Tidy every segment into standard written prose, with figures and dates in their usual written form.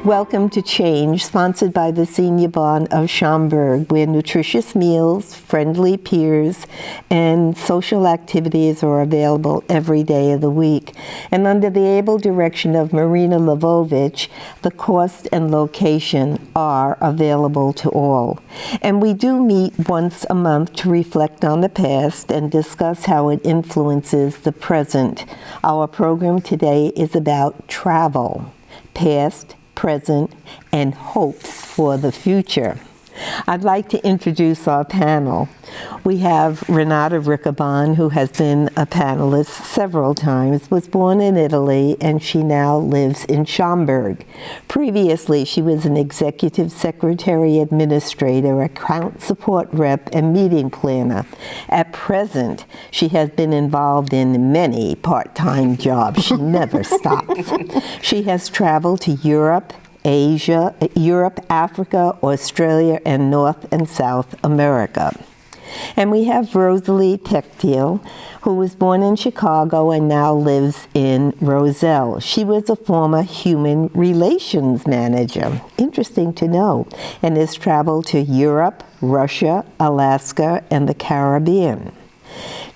Welcome to Change, sponsored by the Senior Bond of Schaumburg, where nutritious meals, friendly peers, and social activities are available every day of the week. And under the able direction of Marina Lvovich, the cost and location are available to all. And we do meet once a month to reflect on the past and discuss how it influences the present. Our program today is about travel, past, present, and hopes for the future. I'd like to introduce our panel. We have Renata Rickaban, who has been a panelist several times, was born in Italy, and she now lives in Schaumburg. Previously, she was an executive secretary administrator, account support rep, and meeting planner. At present, she has been involved in many part-time jobs. She never stops. She has traveled to Europe, Africa, Australia, and North and South America. And we have Rosalie Tectil, who was born in Chicago and now lives in Roselle. She was a former human relations manager, interesting to know, and has traveled to Europe, Russia, Alaska, and the Caribbean.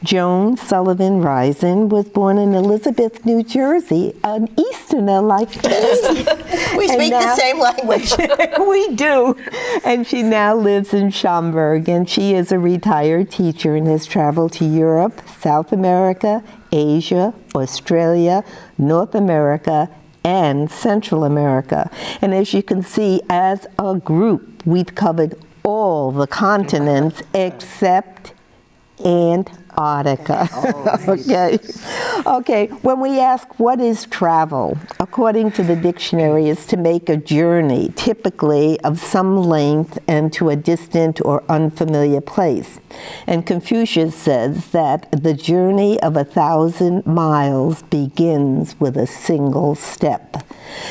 Joan Sullivan Risen was born in Elizabeth, New Jersey, an Easterner like me. We speak the same language. We do. And she now lives in Schaumburg, and she is a retired teacher and has traveled to Europe, South America, Asia, Australia, North America, and Central America. And as you can see, as a group, we've covered all the continents except Antarctica. Okay. When we ask what is travel, according to the dictionary, is to make a journey, typically of some length and to a distant or unfamiliar place. And Confucius says that the journey of 1,000 miles begins with a single step.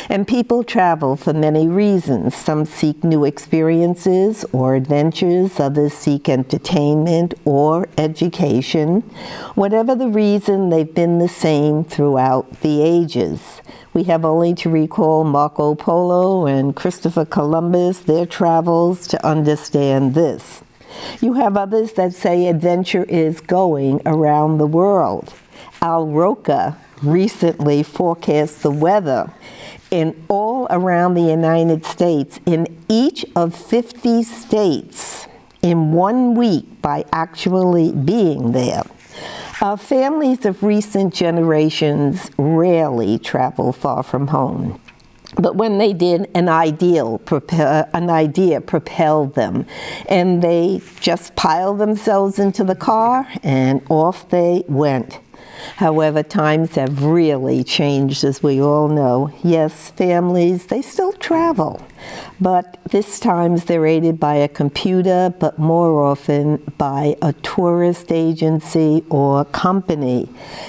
And people travel for many reasons. Some seek new experiences or adventures, others seek entertainment or education. Whatever the reason, they've been the same throughout the ages. We have only to recall Marco Polo and Christopher Columbus, their travels, to understand this. You have others that say adventure is going around the world. Al Roca recently forecast the weather in all around the United States, in each of 50 states, in 1 week by actually being there. Families of recent generations rarely travel far from home. But when they did, an idea propelled them, and they just piled themselves into the car and off they went. However, times have really changed, as we all know. Yes, families, they still travel, but this times they're aided by a computer, but more often by a tourist agency or company.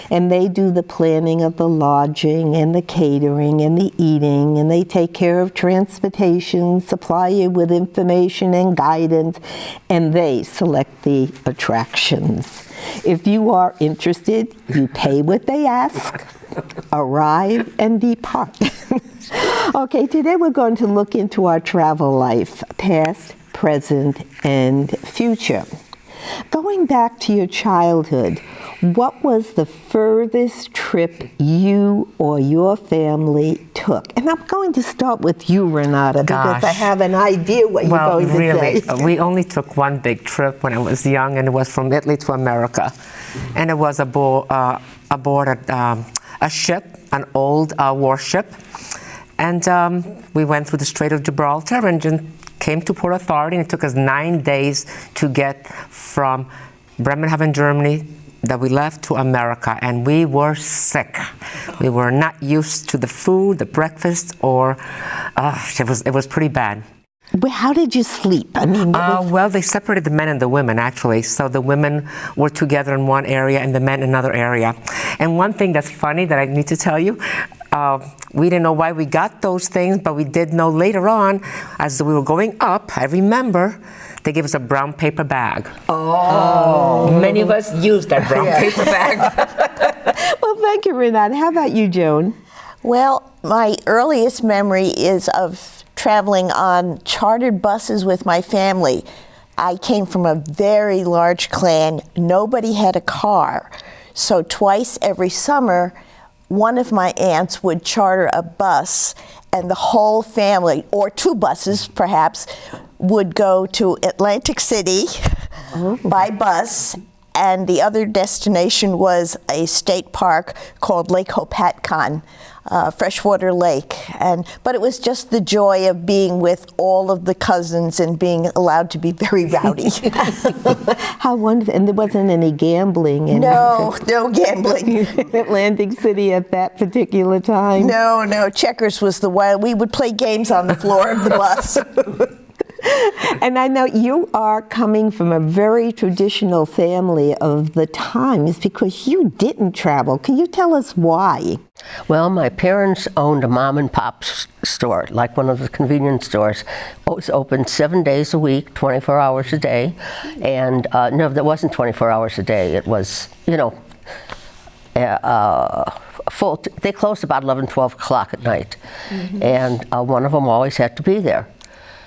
And they do the planning of the lodging and the catering and the eating, and they take care of transportation, supply you with information and guidance, and they select the attractions. If you are interested, you pay what they ask, arrive, and depart. Okay, today we're going to look into our travel life, past, present, and future. Going back to your childhood, what was the furthest trip you or your family took? And I'm going to start with you, Renata, because I have an idea what you're going to say. We only took one big trip when I was young, and it was from Italy to America. And it was aboard a ship, an old warship. And we went through the Strait of Gibraltar and came to Port Authority, and it took us 9 days to get from Bremerhaven, Germany, that we left, to America, and we were sick. We were not used to the food, the breakfast, or it was pretty bad. How did you sleep? I mean, well, they separated the men and the women, actually. So the women were together in one area and the men in another area. And one thing that's funny that I need to tell you, we didn't know why we got those things, but we did know later on, as we were going up, I remember, they gave us a brown paper bag. Oh. Many of us used that brown paper bag. Well, thank you, Renata. How about you, Joan? Well, my earliest memory is of traveling on chartered buses with my family. I came from a very large clan. Nobody had a car. So twice every summer, one of my aunts would charter a bus, and the whole family, or two buses perhaps, would go to Atlantic City by bus, and the other destination was a state park called Lake Hopatcon, freshwater lake. But it was just the joy of being with all of the cousins and being allowed to be very rowdy. How wonderful. And there wasn't any gambling in No gambling. Atlantic City at that particular time? No, checkers was the wild. We would play games on the floor of the bus. And I know you are coming from a very traditional family of the times because you didn't travel. Can you tell us why? Well, my parents owned a mom and pop store, like one of the convenience stores. It was open 7 days a week, 24 hours a day. And no, that wasn't 24 hours a day. It was, full. They closed about 11, 12 o'clock at night. Mm-hmm. And one of them always had to be there.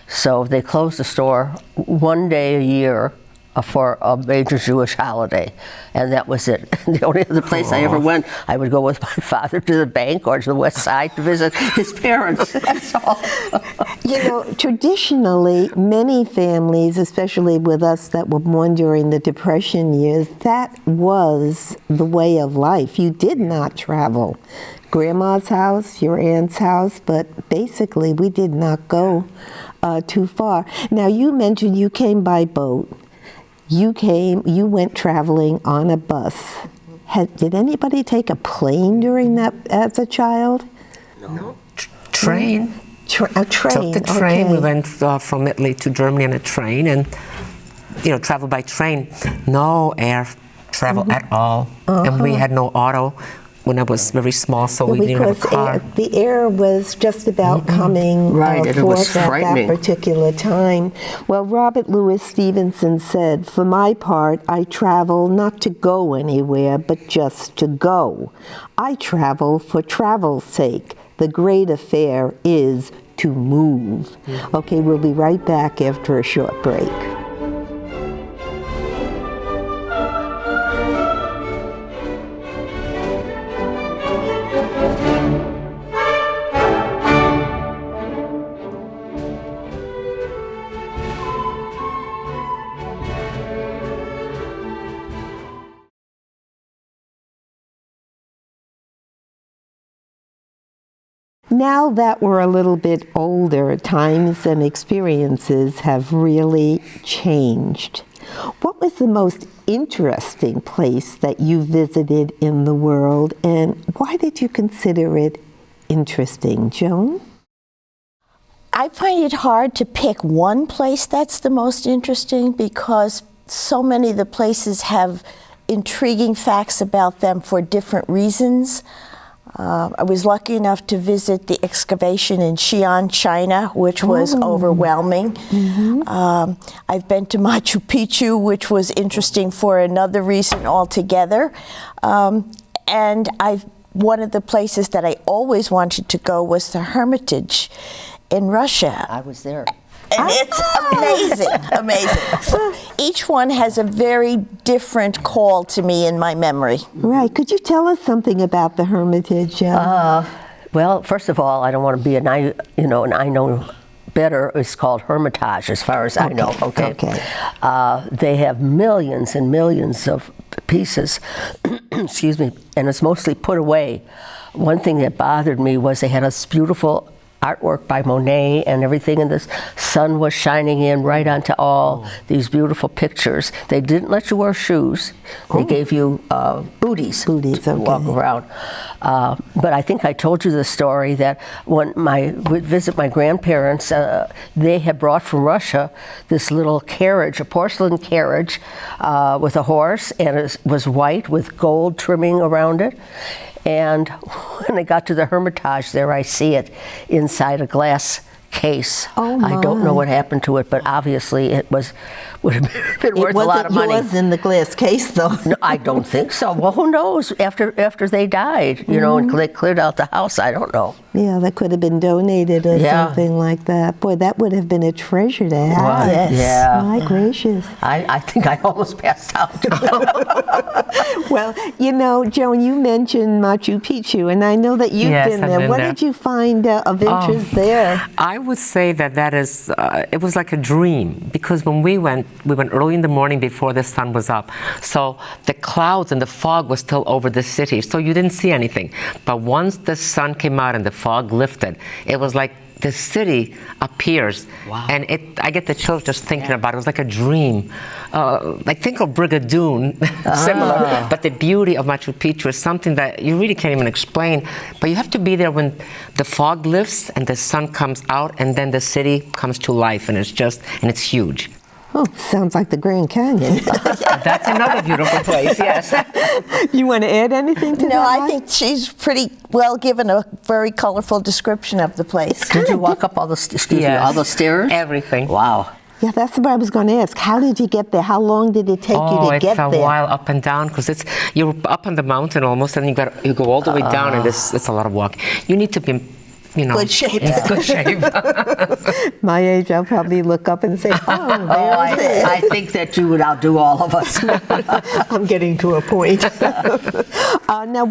So they closed the store one day a year for a major Jewish holiday, and that was it. The only other place I ever went, I would go with my father to the bank or to the West Side to visit his parents. That's all. Traditionally, many families, especially with us that were born during the Depression years, that was the way of life. You did not travel. Grandma's house, your aunt's house, but basically we did not go too far. Now, you mentioned you came by boat. You went traveling on a bus. Did anybody take a plane during that as a child? No. Train. A train. Took the train. Okay. We went from Italy to Germany on a train and, traveled by train. No air travel at all. And we had no auto when I was very small, so we didn't have a car. The air was just about coming forth at that particular time. Well, Robert Louis Stevenson said, "For my part, I travel not to go anywhere, but just to go. I travel for travel's sake. The great affair is to move." Okay, we'll be right back after a short break. Now that we're a little bit older, times and experiences have really changed. What was the most interesting place that you visited in the world, and why did you consider it interesting? Joan? I find it hard to pick one place that's the most interesting because so many of the places have intriguing facts about them for different reasons. I was lucky enough to visit the excavation in Xi'an, China, which was overwhelming. Mm-hmm. I've been to Machu Picchu, which was interesting for another reason altogether. And one of the places that I always wanted to go was the Hermitage in Russia. I was there. And it's amazing. Each one has a very different call to me in my memory. Right. Could you tell us something about the Hermitage? Well, first of all, I don't want to be an I know better. It's called Hermitage, as far as I know. Okay. They have millions and millions of pieces. Excuse me, and it's mostly put away. One thing that bothered me was they had this beautiful artwork by Monet and everything, and the sun was shining in right onto all these beautiful pictures. They didn't let you wear shoes. They gave you booties to walk around. But I think I told you the story that when we'd visit my grandparents, they had brought from Russia this little carriage, a porcelain carriage with a horse, and it was white with gold trimming around it. And when I got to the Hermitage, there I see it inside a glass case. Oh my. I don't know what happened to it, but obviously it was would have been worth a lot of money. It wasn't yours in the glass case, though. No, I don't think so. Well, who knows? After they died, you know, and they cleared out the house. I don't know. Yeah, that could have been donated or Yeah. something like that. Boy, that would have been a treasure to have. Wow. Yes. Yeah. My gracious. I think I almost passed out. Well, you know, Joan, you mentioned Machu Picchu, and I know that you've Yes, been I've there. been What there. did you find of interest there? I would say that is, it was like a dream, because when we went early in the morning before the sun was up. So the clouds and the fog was still over the city, so you didn't see anything. But once the sun came out and the fog lifted, it was like the city appears. Wow. And I get the chills just thinking about it. It was like a dream. Like, think of Brigadoon, similar. But the beauty of Machu Picchu is something that you really can't even explain. But you have to be there when the fog lifts and the sun comes out, and then the city comes to life, and it's huge. Oh, sounds like the Grand Canyon. That's another beautiful place, yes. You want to add anything to that? No, I Mike? think she's pretty well given a very colorful description of the place. Did you walk up all the all the stairs? Everything. Wow. Yeah, that's what I was going to ask. How did you get there? How long did it take you to get there? It's a while up and down, because you're up on the mountain almost, and you go all the way down, and it's a lot of walk. You need to be, you know, Good shape. in good shape. My age, I'll probably look up and say, oh, there Oh, it is. I think that you would outdo all of us. I'm getting to a point. Now,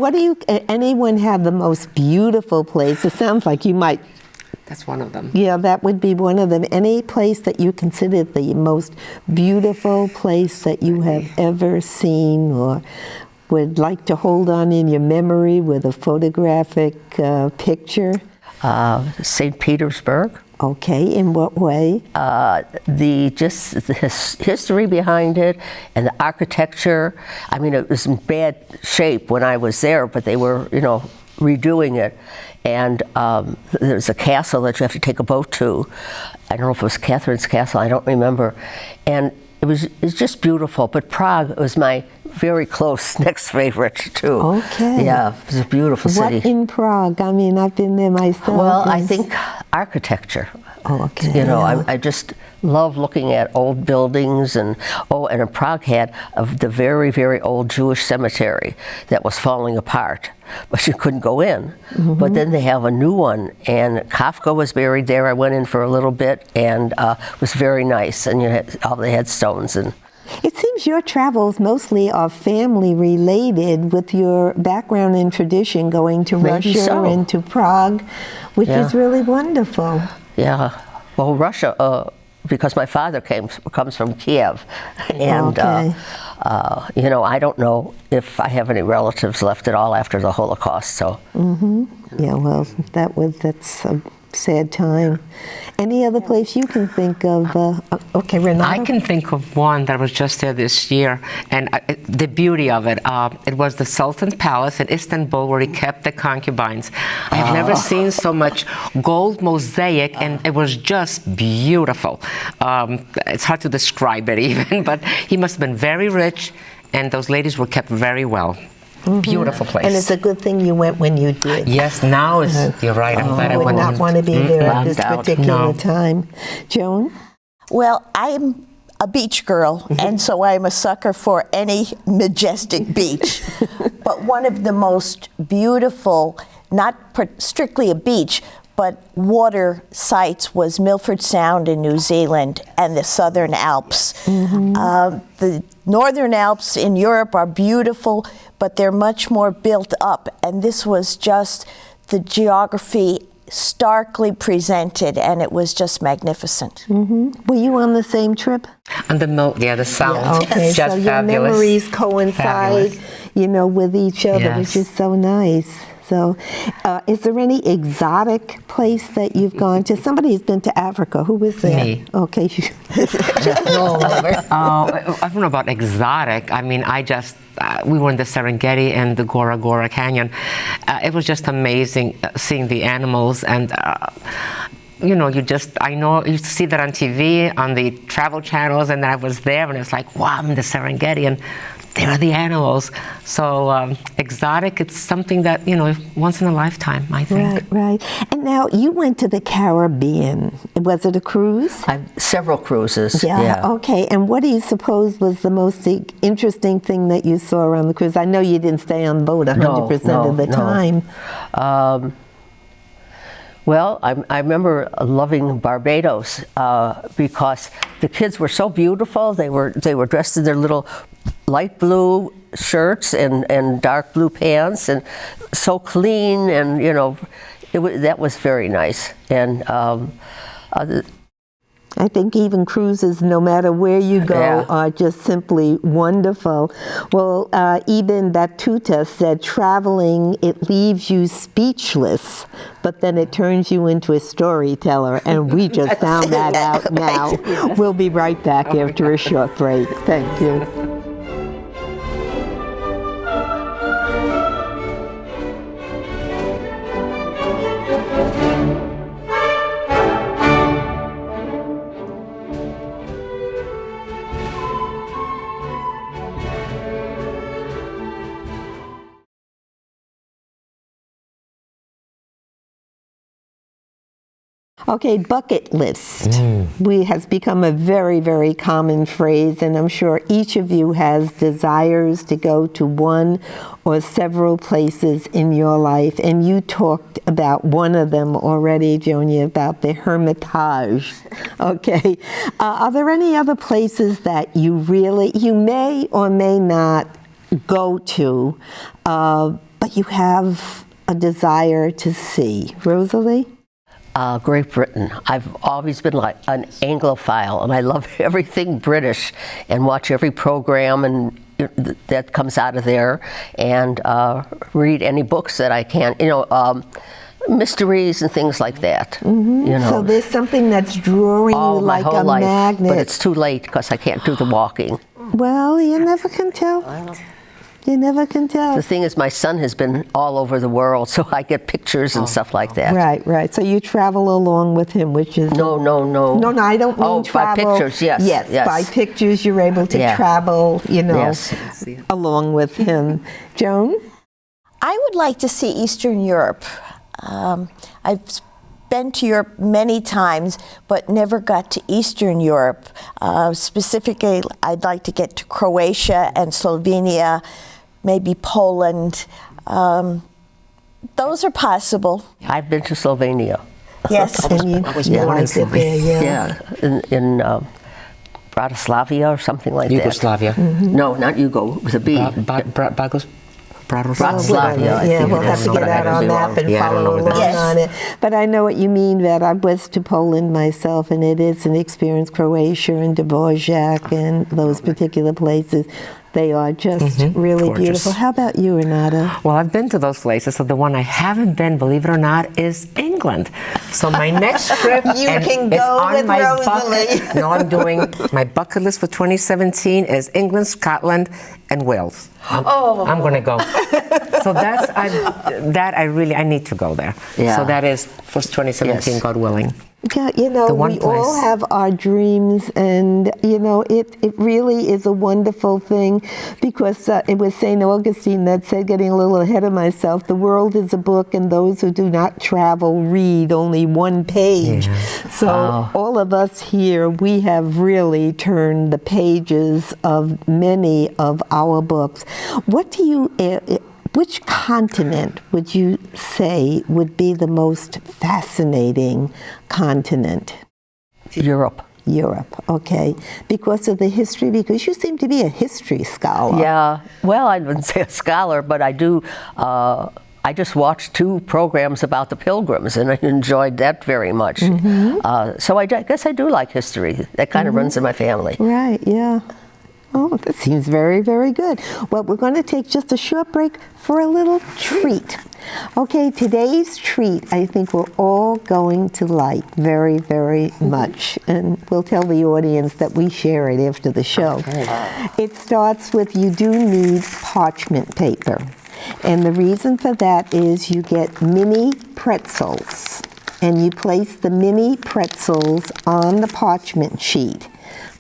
anyone have the most beautiful place? It sounds like you might. That's one of them. Yeah, that would be one of them. Any place that you consider the most beautiful place that you have ever seen or would like to hold on in your memory with a photographic picture? St. Petersburg. Okay, in what way? The history behind it and the architecture. I mean, it was in bad shape when I was there, but they were, you know, redoing it. And there's a castle that you have to take a boat to. I don't know if it was Catherine's Castle, I don't remember. And it's just beautiful. But Prague was my very close next favorite too. Okay. Yeah, it was a beautiful city. What in Prague? I mean, I've been there myself. Well, I and- think architecture. Oh, okay. You know, Yeah. I just love looking at old buildings, and Prague had the very, very old Jewish cemetery that was falling apart, but you couldn't go in. But then they have a new one, and Kafka was buried there. I went in for a little bit, and it was very nice, and you had all the headstones. And It seems your travels mostly are family related with your background and tradition going to Maybe Russia so. and to Prague, which Yeah. is really wonderful. yeah, well, Russia, because my father comes from Kiev, and Okay. you know, I don't know if I have any relatives left at all after the Holocaust. So. Yeah, well, that's a sad time. Any other place you can think of? Okay, Renata? I can think of one that was just there this year, and the beauty of it. It was the Sultan's Palace in Istanbul, where he kept the concubines. I've never seen so much gold mosaic, and it was just beautiful. It's hard to describe it even, but he must have been very rich, and those ladies were kept very well. Beautiful place. And it's a good thing you went when you did. Yes, now you're right. I'm glad I I would went. not want to be there at this Locked out. particular No. time. Joan? Well, I'm a beach girl, and so I'm a sucker for any majestic beach. But one of the most beautiful, not strictly a beach, but water sites was Milford Sound in New Zealand and the Southern Alps. The Northern Alps in Europe are beautiful, but they're much more built up, and this was just the geography starkly presented, and it was just magnificent. Were you on the same trip? And the sound, Okay, just so your fabulous. memories coincide, Fabulous. with each other, which Yes. is so nice. So, is there any exotic place that you've gone to? Somebody has been to Africa. Who was there? Me. Okay. I don't know about exotic. I mean, we were in the Serengeti and the Gora Gora Canyon. It was just amazing seeing the animals, and you see that on TV, on the travel channels, and I was there, and it's like, wow, I'm in the Serengeti, and there are the animals. So exotic, it's something that, you know, once in a lifetime, I think. Right, right. And now you went to the Caribbean. Was it a cruise? Several cruises. Yeah, okay. And what do you suppose was the most interesting thing that you saw on the cruise? I know you didn't stay on the boat 100% of the time. Well, I remember loving Barbados because the kids were so beautiful. They were dressed in their little light blue shirts and dark blue pants, and so clean, and you know, that was very nice. And I think even cruises, no matter where you go, are just simply wonderful. Well, even Batuta said, traveling, it leaves you speechless, but then it turns you into a storyteller, and we just found that out now. We'll be right back after a short break. Thank you. Okay, bucket list has become a very, very common phrase, and I'm sure each of you has desires to go to one or several places in your life, and you talked about one of them already, Jonia, about the Hermitage. Okay, are there any other places that you may or may not go to, but you have a desire to see? Rosalie? Great Britain. I've always been like an Anglophile, and I love everything British and watch every program and that comes out of there, and read any books that I can. You know, mysteries and things like that. You know. So there's something that's drawing you like my whole a life, magnet. but it's too late because I can't do the walking. Well, you never can tell. You never can tell. The thing is, my son has been all over the world, so I get pictures and stuff like that. Right, right. So you travel along with him, which is... No. No, I don't mean travel. By pictures, yes. Yes, by pictures you're able to travel, you know, along with him. Joan? I would like to see Eastern Europe. I've been to Europe many times, but never got to Eastern Europe. Specifically, I'd like to get to Croatia and Slovenia, maybe Poland. Those are possible. I've been to Slovenia. Yes. I was born in Slovenia. Yeah, in Bratislava or something like Yugoslavia. that. No, not Yugo, with a B. Bratislava. Yeah, we'll have to get out our map and follow along on it. But I know what you mean, that I was to Poland myself, and it is an experience. Croatia and Dvorak and those particular places, they are just really gorgeous. beautiful. How about you, Renata? Well, I've been to those places, so the one I haven't been, believe it or not, is England. So my next trip can is go on with my Rosalie. bucket. No, I'm doing my bucket list for 2017 is England, Scotland, and Wales. I'm going to go. So I need to go there. Yeah. So that is for 2017, God willing. Yeah, you know, we all have our dreams, and, you know, it really is a wonderful thing, because it was St. Augustine that said, getting a little ahead of myself, the world is a book, and those who do not travel read only one page. Yeah. So all of us here, we have really turned the pages of many of our books. Which continent would you say would be the most fascinating continent? Europe. Europe, okay. Because of the history, because you seem to be a history scholar. Yeah, well, I wouldn't say a scholar, but I do. I just watched 2 programs about the Pilgrims, and I enjoyed that very much. So I guess I do like history. That kind of runs in my family. Right, yeah. Oh, that seems very, very good. Well, we're going to take just a short break for a little treat. Okay, today's treat I think we're all going to like very, very much. And we'll tell the audience that we share it after the show. Okay. It starts with, you do need parchment paper. And the reason for that is you get mini pretzels. And you place the mini pretzels on the parchment sheet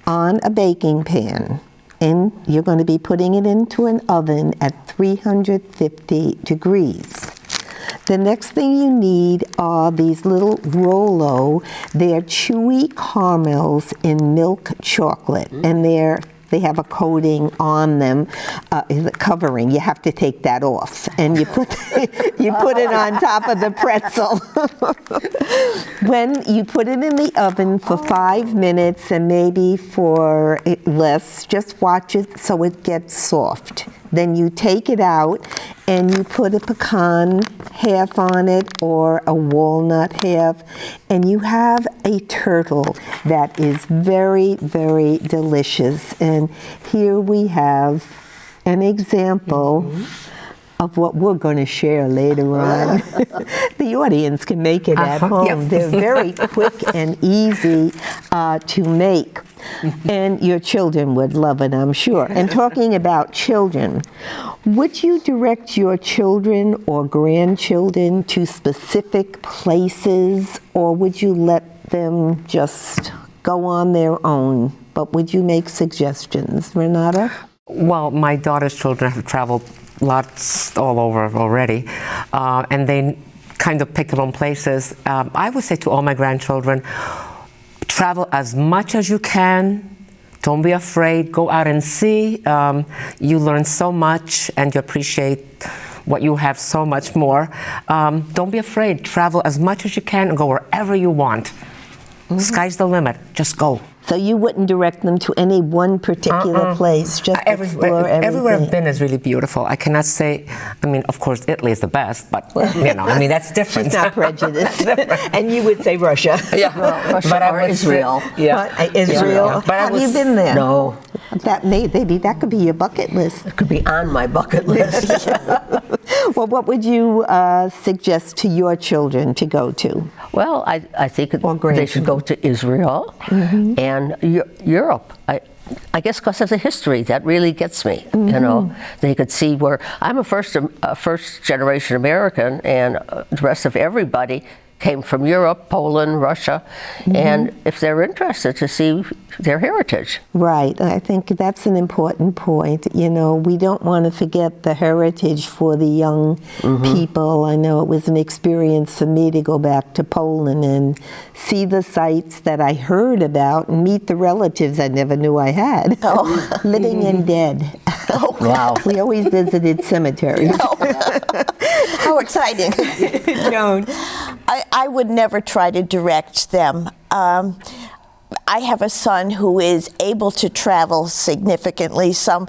on a baking pan. and you're going to be putting it into an oven at 350 degrees. The next thing you need are these little Rolo. They're chewy caramels in milk chocolate, and they have a coating on them, the covering. You have to take that off, and you put it on top of the pretzel. When you put it in the oven for 5 minutes, and maybe for less, just watch it so it gets soft. Then you take it out and you put a pecan half on it or a walnut half, and you have a turtle that is very, very delicious. And here we have an example of what we're going to share later on. The audience can make it at home. Yep. They're very quick and easy to make. And your children would love it, I'm sure. And talking about children, would you direct your children or grandchildren to specific places, or would you let them just go on their own? But would you make suggestions, Renata? Well, my daughter's children have traveled lots all over already, and they kind of pick their own places. I would say to all my grandchildren, travel as much as you can. Don't be afraid. Go out and see. You learn so much, and you appreciate what you have so much more. Don't be afraid. Travel as much as you can and go wherever you want. Sky's the limit. Just go. So you wouldn't direct them to any one particular place, just explore everything. Everywhere I've been is really beautiful. I cannot say, I mean, of course, Italy is the best, but, you know, I mean, that's different. She's not prejudiced. And you would say Russia. Yeah. Russia But I or would Israel. Say, yeah. What? Israel? Yeah. But Have you been there? No. That could be your bucket list. It could be on my bucket list. Well, what would you suggest to your children to go to? Well, I think Or they should go to Israel and Europe. I guess because of the history, that really gets me. You know, they could see where I'm a first generation American, and the rest of everybody came from Europe, Poland, Russia, and if they're interested to see their heritage. Right. I think that's an important point. You know, we don't want to forget the heritage for the young people. I know it was an experience for me to go back to Poland and see the sites that I heard about and meet the relatives I never knew I had, living and dead. Oh, wow. We always visited cemeteries. How exciting. Joan. I would never try to direct them. I have a son who is able to travel significantly, some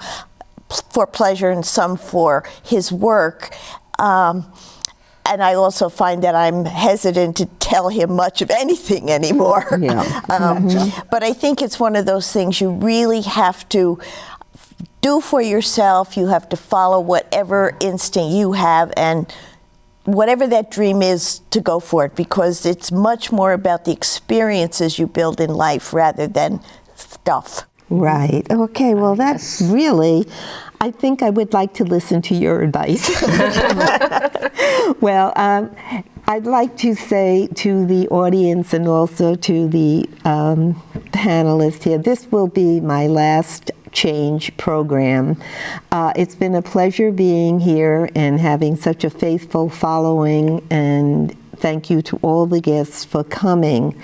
for pleasure and some for his work. And I also find that I'm hesitant to tell him much of anything anymore. Yeah. But I think it's one of those things you really have to do for yourself. You have to follow whatever instinct you have, and whatever that dream is, to go for it, because it's much more about the experiences you build in life rather than stuff. Right. Okay. Well, that's really, I think I would like to listen to your advice. Well, I'd like to say to the audience and also to the panelists here, this will be my last Change program. It's been a pleasure being here and having such a faithful following, and thank you to all the guests for coming.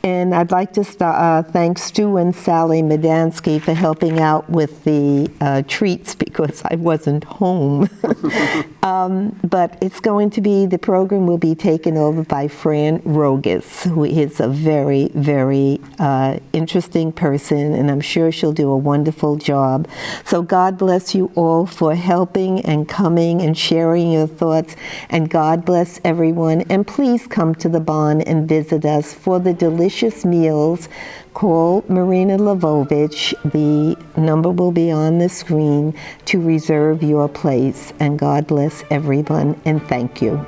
And I'd like to thank Stu and Sally Medansky for helping out with the treats because I wasn't home. But it's going to be, the program will be taken over by Fran Rogas, who is a very, very interesting person, and I'm sure she'll do a wonderful job. So God bless you all for helping and coming and sharing your thoughts, and God bless everyone. And please come to the Bon and visit us for the delicious meals. Call Marina Lvovich. The number will be on the screen to reserve your place. And God bless everyone, and thank you.